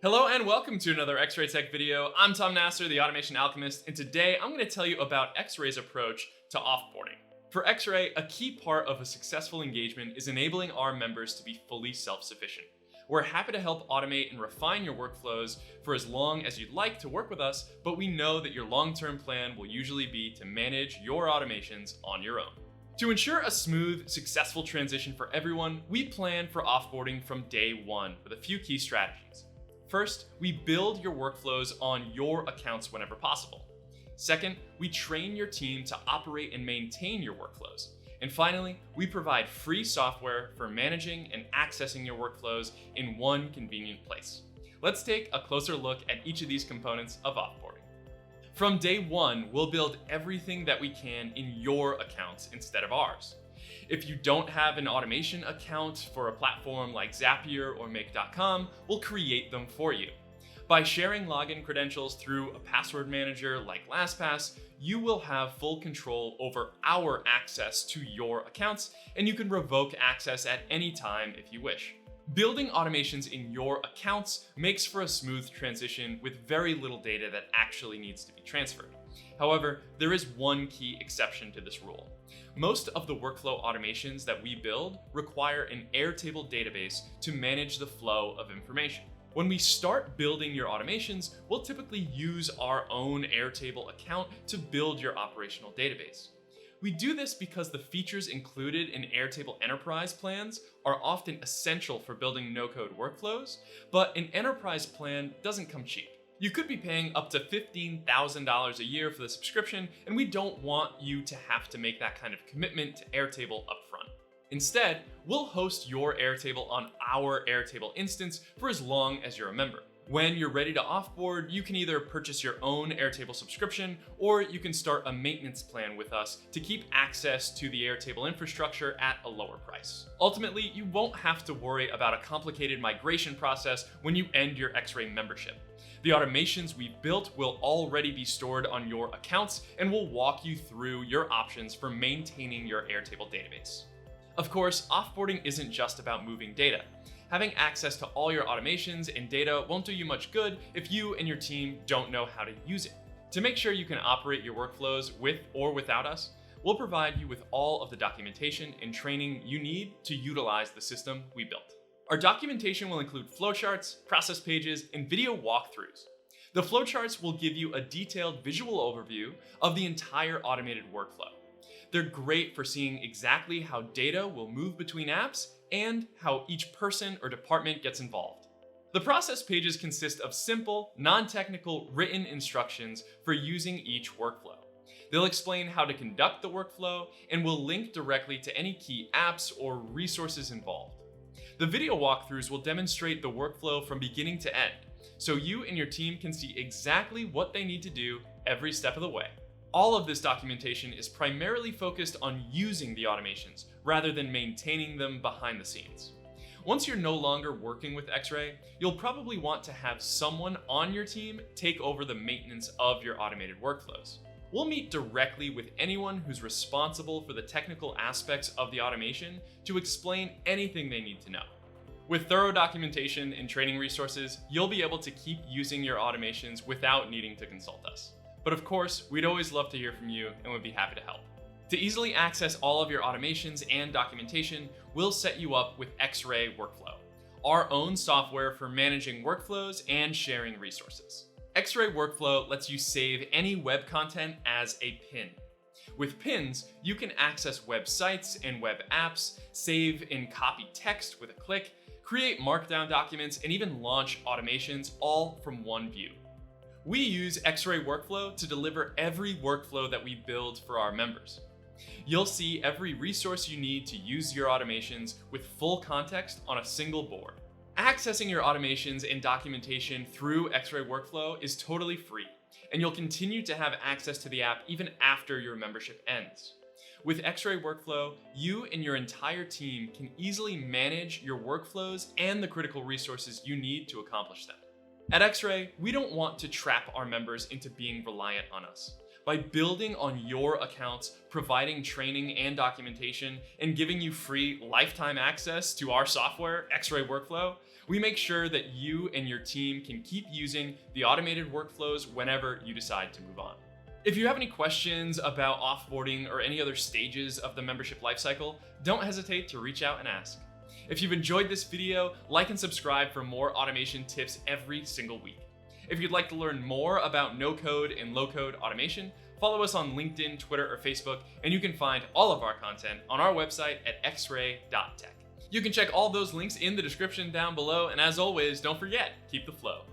Hello and welcome to another XRay Tech video. I'm Tom Nasser, the Automation Alchemist, and today I'm going to tell you about XRay's approach to offboarding. For XRay, a key part of a successful engagement is enabling our members to be fully self-sufficient. We're happy to help automate and refine your workflows for as long as you'd like to work with us, but we know that your long-term plan will usually be to manage your automations on your own. To ensure a smooth, successful transition for everyone, we plan for offboarding from day one with a few key strategies. First, we build your workflows on your accounts whenever possible. Second, we train your team to operate and maintain your workflows. And finally, we provide free software for managing and accessing your workflows in one convenient place. Let's take a closer look at each of these components of offboarding. From day one, we'll build everything that we can in your accounts instead of ours. If you don't have an automation account for a platform like Zapier or Make.com, we'll create them for you. By sharing login credentials through a password manager like LastPass, you will have full control over our access to your accounts, and you can revoke access at any time if you wish. Building automations in your accounts makes for a smooth transition with very little data that actually needs to be transferred. However, there is one key exception to this rule. Most of the workflow automations that we build require an Airtable database to manage the flow of information. When we start building your automations, we'll typically use our own Airtable account to build your operational database. We do this because the features included in Airtable Enterprise plans are often essential for building no-code workflows, but an enterprise plan doesn't come cheap. You could be paying up to $15,000 a year for the subscription, and we don't want you to have to make that kind of commitment to Airtable upfront. Instead, we'll host your Airtable on our Airtable instance for as long as you're a member. When you're ready to offboard, you can either purchase your own Airtable subscription, or you can start a maintenance plan with us to keep access to the Airtable infrastructure at a lower price. Ultimately, you won't have to worry about a complicated migration process when you end your XRay membership. The automations we've built will already be stored on your accounts, and we'll walk you through your options for maintaining your Airtable database. Of course, offboarding isn't just about moving data. Having access to all your automations and data won't do you much good if you and your team don't know how to use it. To make sure you can operate your workflows with or without us, we'll provide you with all of the documentation and training you need to utilize the system we built. Our documentation will include flowcharts, process pages, and video walkthroughs. The flowcharts will give you a detailed visual overview of the entire automated workflow. They're great for seeing exactly how data will move between apps and how each person or department gets involved. The process pages consist of simple, non-technical written instructions for using each workflow. They'll explain how to conduct the workflow and will link directly to any key apps or resources involved. The video walkthroughs will demonstrate the workflow from beginning to end, so you and your team can see exactly what they need to do every step of the way. All of this documentation is primarily focused on using the automations rather than maintaining them behind the scenes. Once you're no longer working with XRay, you'll probably want to have someone on your team take over the maintenance of your automated workflows. We'll meet directly with anyone who's responsible for the technical aspects of the automation to explain anything they need to know. With thorough documentation and training resources, you'll be able to keep using your automations without needing to consult us. But of course, we'd always love to hear from you and would be happy to help. To easily access all of your automations and documentation, we'll set you up with XRay Workflow, our own software for managing workflows and sharing resources. XRay Workflow lets you save any web content as a pin. With pins, you can access websites and web apps, save and copy text with a click, create markdown documents, and even launch automations all from one view. We use XRay Workflow to deliver every workflow that we build for our members. You'll see every resource you need to use your automations with full context on a single board. Accessing your automations and documentation through XRay Workflow is totally free, and you'll continue to have access to the app even after your membership ends. With XRay Workflow, you and your entire team can easily manage your workflows and the critical resources you need to accomplish them. At XRay, we don't want to trap our members into being reliant on us. By building on your accounts, providing training and documentation, and giving you free lifetime access to our software, XRay Workflow, We make sure that you and your team can keep using the automated workflows whenever you decide to move on. If you have any questions about offboarding or any other stages of the membership lifecycle, don't hesitate to reach out and ask. If you've enjoyed this video, like and subscribe for more automation tips every single week. If you'd like to learn more about no-code and low-code automation, follow us on LinkedIn, Twitter, or Facebook, and you can find all of our content on our website at xray.tech. You can check all those links in the description down below, and as always, don't forget, keep the flow.